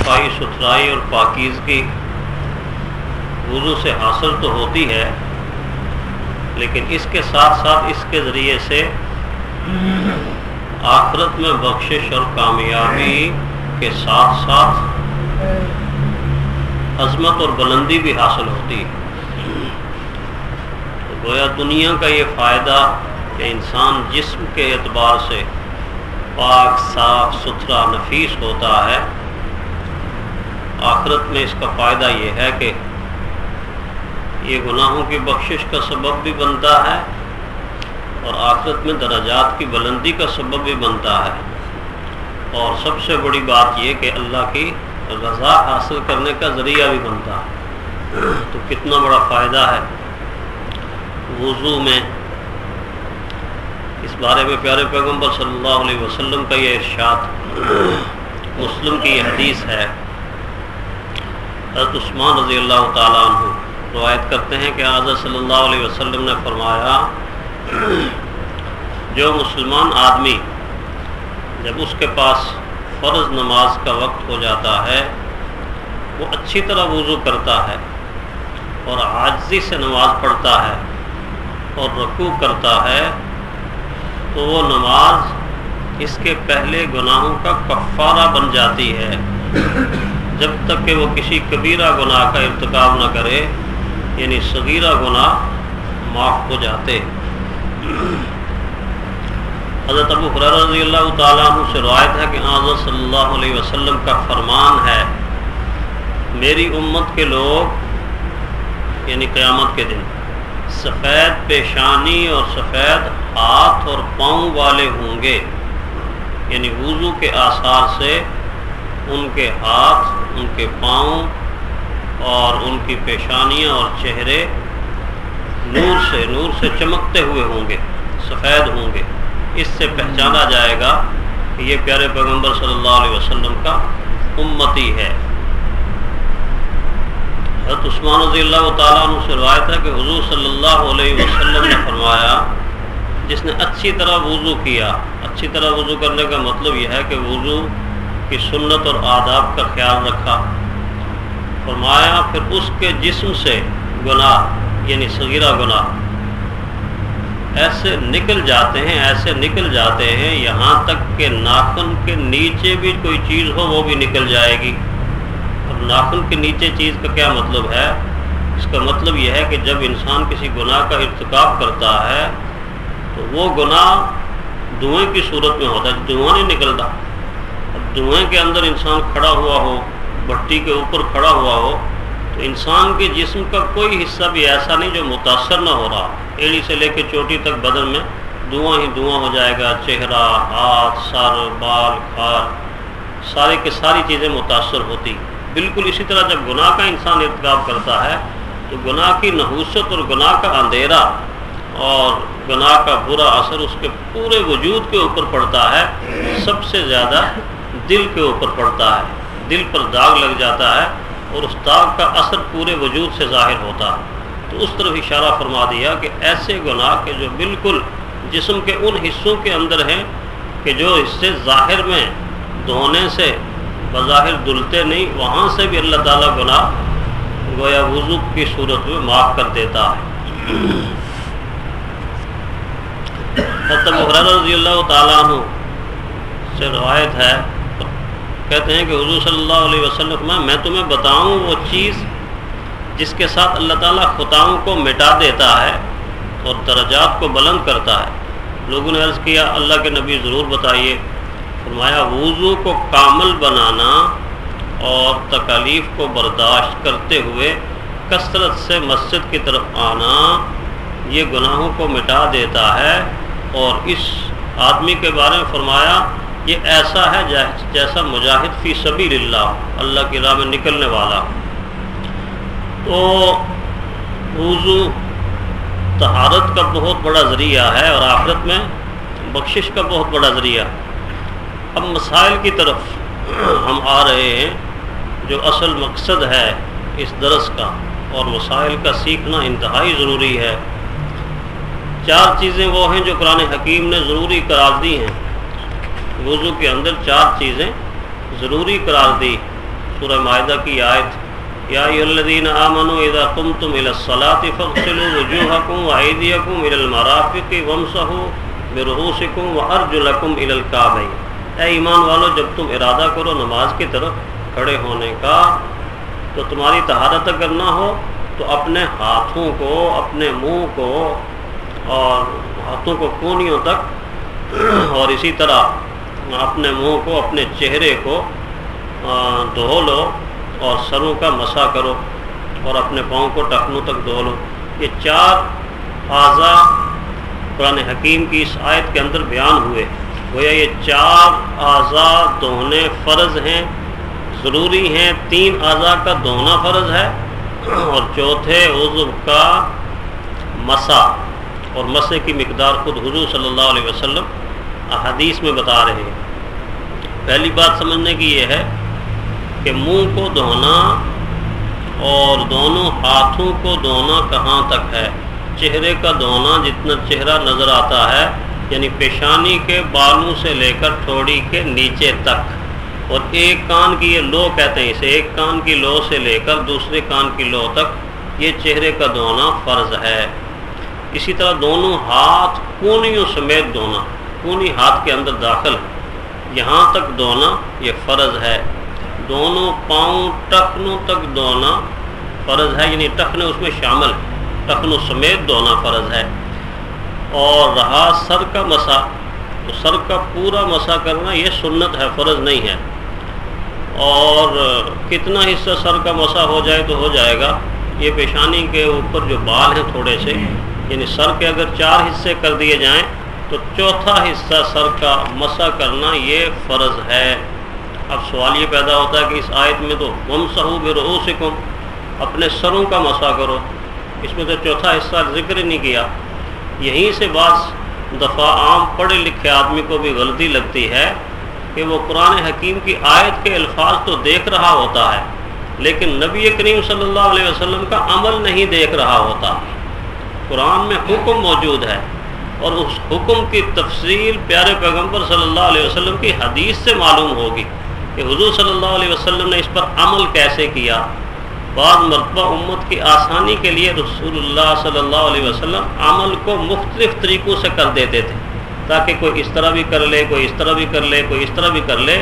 صفائی ستھرائی اور پاکیزگی وضو سے حاصل تو ہوتی ہے، لیکن اس کے ساتھ ساتھ اس کے ذریعے سے آخرت میں بخشش اور کامیابی کے ساتھ ساتھ عظمت اور بلندی بھی حاصل ہوتی ہے۔ گویا دنیا کا یہ فائدہ کہ انسان جسم کے اعتبار سے پاک صاف ستھرا نفیس ہوتا ہے، آخرت میں اس کا فائدہ یہ ہے کہ یہ گناہوں کی بخشش کا سبب بھی بنتا ہے اور آخرت میں درجات کی بلندی کا سبب بھی بنتا ہے، اور سب سے بڑی بات یہ کہ اللہ کی رضا حاصل کرنے کا ذریعہ بھی بنتا ہے۔ تو کتنا بڑا فائدہ ہے وضو میں، اس بارے میں پیارے پیغمبر صلی اللہ علیہ وسلم کا یہ ارشاد، مسلم کی یہ حدیث ہے۔ حضرت عثمان رضی اللہ تعالیٰ عنہ روایت کرتے ہیں کہ حضرت صلی اللہ علیہ وسلم نے فرمایا، جو مسلمان آدمی جب اس کے پاس فرض نماز کا وقت ہو جاتا ہے وہ اچھی طرح وضو کرتا ہے اور عاجزی سے نماز پڑھتا ہے اور رکوع کرتا ہے، تو وہ نماز اس کے پہلے گناہوں کا کفارہ بن جاتی ہے جب تک کہ وہ کسی کبیرہ گناہ کا ارتکاب نہ کرے، یعنی صغیرہ گناہ معاف ہو جاتے۔ حضرت ابو ہریرہ رضی اللہ تعالیٰ عنہ سے روایت ہے کہ حضرت صلی اللہ علیہ وسلم کا فرمان ہے، میری امت کے لوگ یعنی قیامت کے دن سفید پیشانی اور سفید ہاتھ اور پاؤں والے ہوں گے، یعنی وضو کے آثار سے ان کے ہاتھ، ان کے پاؤں اور ان کی پیشانیاں اور چہرے نور سے چمکتے ہوئے ہوں گے، سفید ہوں گے۔ اس سے پہچانا جائے گا کہ یہ پیارے پیغمبر صلی اللہ علیہ وسلم کا امتی ہے۔ حضرت عثمان رضی اللہ تعالیٰ عنہ سے روایت ہے کہ حضور صلی اللہ علیہ وسلم نے فرمایا، جس نے اچھی طرح وضو کیا، اچھی طرح وضو کرنے کا مطلب یہ ہے کہ وضو کی سنت اور آداب کا خیال رکھا، فرمایا پھر اس کے جسم سے گناہ یعنی صغیرہ گناہ ایسے نکل جاتے ہیں یہاں تک کہ ناخن کے نیچے بھی کوئی چیز ہو وہ بھی نکل جائے گی۔ اور ناخن کے نیچے چیز کا کیا مطلب ہے؟ اس کا مطلب یہ ہے کہ جب انسان کسی گناہ کا ارتکاب کرتا ہے تو وہ گناہ دھوئیں کی صورت میں ہوتا ہے، دھواں نہیں نکلتا۔ اب دھوئیں کے اندر انسان کھڑا ہوا ہو، بھٹی کے اوپر کھڑا ہوا ہو، تو انسان کے جسم کا کوئی حصہ بھی ایسا نہیں جو متاثر نہ ہو رہا، ایڑی سے لے کے چوٹی تک بدن میں دھواں ہی دھواں ہو جائے گا، چہرہ، ہاتھ، سر، بال، کھال، سارے کے ساری چیزیں متاثر ہوتی۔ بالکل اسی طرح جب گناہ کا انسان ارتکاب کرتا ہے تو گناہ کی نحوست اور گناہ کا اندھیرا اور گناہ کا برا اثر اس کے پورے وجود کے اوپر پڑتا ہے، سب سے زیادہ دل کے اوپر پڑتا ہے، دل پر داغ لگ جاتا ہے اور اس داغ کا اثر پورے وجود سے ظاہر ہوتا ہے۔ تو اس طرف اشارہ فرما دیا کہ ایسے گناہ کے جو بالکل جسم کے ان حصوں کے اندر ہیں کہ جو حصے ظاہر میں دھونے سے بظاہر دھلتے نہیں، وہاں سے بھی اللہ تعالیٰ گناہ گویا وضو کی صورت میں معاف کر دیتا ہے۔ حضرت ابو ہریرہ رضی اللہ تعالیٰ عنہ سے روایت ہے، کہتے ہیں کہ حضور صلی اللہ علیہ وسلم میں تمہیں بتاؤں وہ چیز جس کے ساتھ اللہ تعالیٰ خطاؤں کو مٹا دیتا ہے اور درجات کو بلند کرتا ہے۔ لوگوں نے عرض کیا اللہ کے نبی ضرور بتائیے۔ فرمایا وضو کو کامل بنانا اور تکالیف کو برداشت کرتے ہوئے کثرت سے مسجد کی طرف آنا یہ گناہوں کو مٹا دیتا ہے، اور اس آدمی کے بارے میں فرمایا یہ ایسا ہے جیسا مجاہد فی سبیل اللہ، اللہ کی راہ میں نکلنے والا۔ تو وضو طہارت کا بہت بڑا ذریعہ ہے اور آخرت میں بخشش کا بہت بڑا ذریعہ۔ اب مسائل کی طرف ہم آ رہے ہیں جو اصل مقصد ہے اس درس کا، اور مسائل کا سیکھنا انتہائی ضروری ہے۔ 4 چیزیں وہ ہیں جو قرآن حکیم نے ضروری قرار دی ہیں۔ وضو کے اندر 4 چیزیں ضروری قرار دی، سورہ مائدہ کی آیت یا ایھا الذین آمنوا اذا قمتم الی الصلاۃ فاغسلوا وجوہکم وایدیکم الی المرافق وامسحوا برؤوسکم وارجلکم الی الکعبین۔ اے ایمان والو، جب تم ارادہ کرو نماز کی طرف کھڑے ہونے کا تو تمہاری طہارت اگر نہ ہو تو اپنے ہاتھوں کو، اپنے منہ کو اور ہاتھوں کو کونیوں تک اور اسی طرح اپنے منہ کو، اپنے چہرے کو دھو لو اور سروں کا مسح کرو اور اپنے پاؤں کو ٹخنوں تک دھو لو۔ یہ 4 اعضاء قرآن حکیم کی اس آیت کے اندر بیان ہوئے۔ گویا یہ 4 اعضاء دھونے فرض ہیں، ضروری ہیں۔ 3 اعضاء کا دھونا فرض ہے اور چوتھے عضو کا مسح، اور مسح کی مقدار خود حضور صلی اللہ علیہ وسلم احادیث میں بتا رہے ہیں۔ پہلی بات سمجھنے کی یہ ہے کہ منہ کو دھونا اور دونوں ہاتھوں کو دھونا کہاں تک ہے۔ چہرے کا دھونا جتنا چہرہ نظر آتا ہے، یعنی پیشانی کے بالوں سے لے کر ٹھوڑی کے نیچے تک، اور ایک کان کی یہ لو کہتے ہیں اسے، ایک کان کی لو سے لے کر دوسرے کان کی لو تک یہ چہرے کا دھونا فرض ہے۔ اسی طرح دونوں ہاتھ کونیوں سمیت دھونا، کونی ہاتھ کے اندر داخل یہاں تک دھونا یہ فرض ہے۔ دونوں پاؤں ٹخنوں تک دھونا فرض ہے، یعنی ٹخنے اس میں شامل ہیں، ٹخنوں سمیت دھونا فرض ہے۔ اور رہا سر کا مسح، تو سر کا پورا مسح کرنا یہ سنت ہے، فرض نہیں ہے۔ اور کتنا حصہ سر کا مسح ہو جائے تو ہو جائے گا، یہ پیشانی کے اوپر جو بال ہیں تھوڑے سے، یعنی سر کے اگر 4 حصے کر دیے جائیں تو چوتھا حصہ سر کا مسح کرنا یہ فرض ہے۔ اب سوال یہ پیدا ہوتا ہے کہ اس آیت میں تو وامسحوا برؤوسکم، اپنے سروں کا مسح کرو، اس میں تو چوتھا حصہ ذکر ہی نہیں کیا۔ یہیں سے بعض دفعہ عام پڑھے لکھے آدمی کو بھی غلطی لگتی ہے کہ وہ قرآن حکیم کی آیت کے الفاظ تو دیکھ رہا ہوتا ہے لیکن نبی کریم صلی اللہ علیہ وسلم کا عمل نہیں دیکھ رہا ہوتا۔ قرآن میں حکم موجود ہے اور اس حکم کی تفصیل پیارے پیغمبر صلی اللہ علیہ وسلم کی حدیث سے معلوم ہوگی کہ حضور صلی اللہ علیہ وسلم نے اس پر عمل کیسے کیا۔ بعض مرتبہ امت کی آسانی کے لیے رسول اللہ صلی اللہ علیہ وسلم عمل کو مختلف طریقوں سے کر دیتے تھے، تاکہ کوئی اس طرح بھی کر لے، کوئی اس طرح بھی کر لے، کوئی اس طرح بھی کر لے۔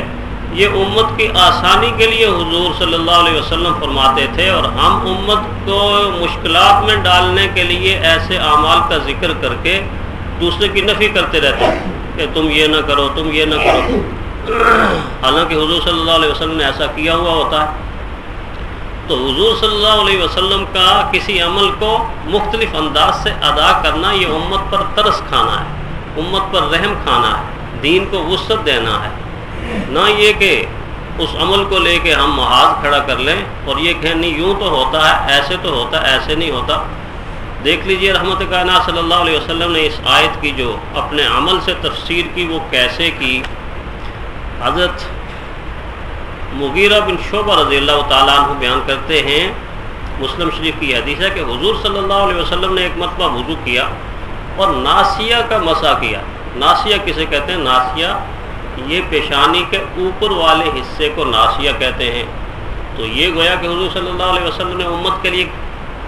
یہ امت کی آسانی کے لیے حضور صلی اللہ علیہ وسلم فرماتے تھے، اور ہم امت کو مشکلات میں ڈالنے کے لیے ایسے اعمال کا ذکر کر کے دوسرے کی نفی کرتے رہتے ہیں کہ تم یہ نہ کرو، تم یہ نہ کرو، حالانکہ حضور صلی اللہ علیہ وسلم نے ایسا کیا ہوا ہوتا ہے۔ تو حضور صلی اللہ علیہ وسلم کا کسی عمل کو مختلف انداز سے ادا کرنا یہ امت پر ترس کھانا ہے، امت پر رحم کھانا ہے، دین کو وسعت دینا ہے، نہ یہ کہ اس عمل کو لے کے ہم محاذ کھڑا کر لیں اور یہ کہیں نہیں یوں تو ہوتا ہے، ایسے تو ہوتا ہے، ایسے نہیں ہوتا۔ دیکھ لیجئے رحمت کائنات صلی اللہ علیہ وسلم نے اس آیت کی جو اپنے عمل سے تفسیر کی وہ کیسے کی۔ حضرت مغیرہ بن شعبہ رضی اللہ تعالیٰ عنہ بیان کرتے ہیں، مسلم شریف کی حدیث ہے کہ حضور صلی اللہ علیہ وسلم نے ایک مرتبہ وضو کیا اور ناسیہ کا مسح کیا۔ ناسیہ کسے کہتے ہیں؟ ناسیہ یہ پیشانی کے اوپر والے حصے کو ناسیہ کہتے ہیں۔ تو یہ گویا کہ حضور صلی اللہ علیہ وسلم نے امت کے لیے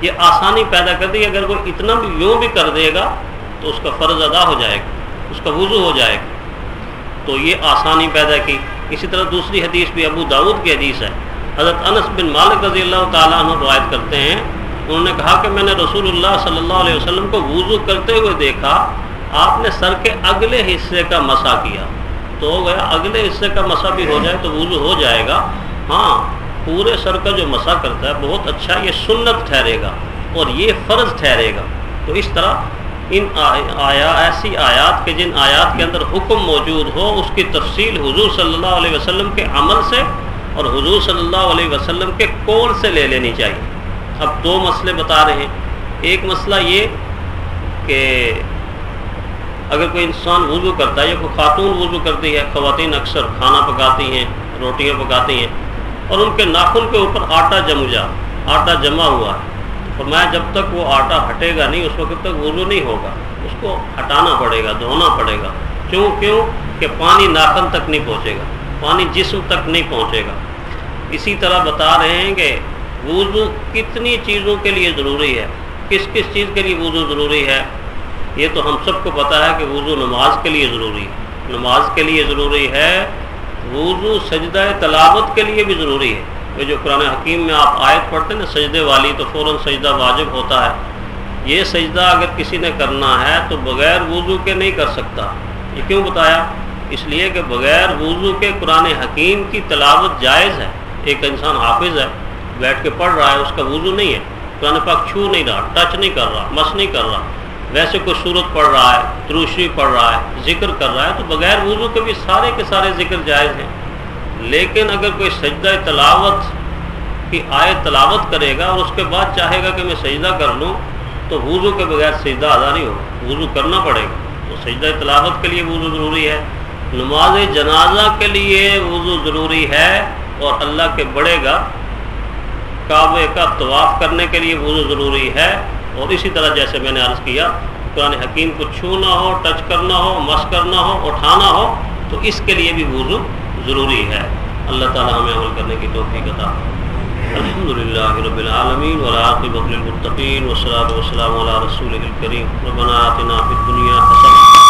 یہ آسانی پیدا کر دی، اگر کوئی اتنا بھی یوں بھی کر دے گا تو اس کا فرض ادا ہو جائے گا، اس کا وضو ہو جائے گا، تو یہ آسانی پیدا کی۔ اسی طرح دوسری حدیث بھی ابو داؤد کی حدیث ہے، حضرت انس بن مالک رضی اللہ تعالیٰ عنہ روایت کرتے ہیں، انہوں نے کہا کہ میں نے رسول اللہ صلی اللہ علیہ وسلم کو وضو کرتے ہوئے دیکھا، آپ نے سر کے اگلے حصے کا مسح کیا۔ تو ہو گیا اگلے حصے کا مسح بھی ہو جائے تو وضو ہو جائے گا۔ ہاں پورے سر کا جو مسح کرتا ہے بہت اچھا، یہ سنت ٹھہرے گا اور یہ فرض ٹھہرے گا۔ تو اس طرح ان ایسی آیات کے جن آیات کے اندر حکم موجود ہو اس کی تفصیل حضور صلی اللہ علیہ وسلم کے عمل سے اور حضور صلی اللہ علیہ وسلم کے قول سے لے لینی چاہیے۔ اب 2 مسئلے بتا رہے ہیں۔ ایک مسئلہ یہ کہ اگر کوئی انسان وضو کرتا ہے یا کوئی خاتون وضو کرتی ہے، خواتین اکثر کھانا پکاتی ہیں، روٹیاں پکاتی ہیں، اور ان کے ناخن کے اوپر آٹا جمع ہوا ہے، فرمایا جب تک وہ آٹا ہٹے گا نہیں اس وقت تک وضو نہیں ہوگا، اس کو ہٹانا پڑے گا، دھونا پڑے گا۔ کیوں کہ پانی ناخن تک نہیں پہنچے گا، پانی جسم تک نہیں پہنچے گا۔ اسی طرح بتا رہے ہیں کہ وضو کتنی چیزوں کے لیے ضروری ہے، کس کس چیز کے لیے وضو ضروری ہے۔ یہ تو ہم سب کو پتہ ہے کہ وضو نماز کے لیے ضروری ہے، نماز کے لیے ضروری ہے۔ وضو سجدہ تلاوت کے لیے بھی ضروری ہے۔ یہ جو قرآن حکیم میں آپ آیت پڑھتے ہیں نا سجدے والی، تو فوراً سجدہ واجب ہوتا ہے۔ یہ سجدہ اگر کسی نے کرنا ہے تو بغیر وضو کے نہیں کر سکتا۔ یہ کیوں بتایا؟ اس لیے کہ بغیر وضو کے قرآن حکیم کی تلاوت جائز ہے۔ ایک انسان حافظ ہے، بیٹھ کے پڑھ رہا ہے، اس کا وضو نہیں ہے، قرآن پاک چھو نہیں رہا، ٹچ نہیں کر رہا، مس نہیں کر رہا، ویسے کوئی سورت پڑھ رہا ہے، درود شریف پڑھ رہا ہے، ذکر کر رہا ہے، تو بغیر وضو کے بھی سارے کے سارے ذکر جائز ہیں۔ لیکن اگر کوئی سجدہ تلاوت کی آیت تلاوت کرے گا اور اس کے بعد چاہے گا کہ میں سجدہ کر لوں، تو وضو کے بغیر سجدہ ادا نہیں ہوگا، وضو کرنا پڑے گا۔ تو سجدہ تلاوت کے لیے وضو ضروری ہے، نماز جنازہ کے لیے وضو ضروری ہے، اور اللہ کے بڑے گا کعبے کا طواف کرنے کے لیے وضو ضروری ہے۔ اور اسی طرح جیسے میں نے عرض کیا، قرآن حکیم کو چھونا ہو، ٹچ کرنا ہو، مس کرنا ہو، اٹھانا ہو، تو اس کے لیے بھی وضو ضروری ہے۔ اللہ تعالی ہمیں عمل کرنے کی توفیق عطا فرمائے۔ الحمدللہ رب العالمین والعاقبۃ للمتقین والصلاۃ والسلام علی رسولہ الکریم۔ ربنا آتنا فی الدنیا حسنہ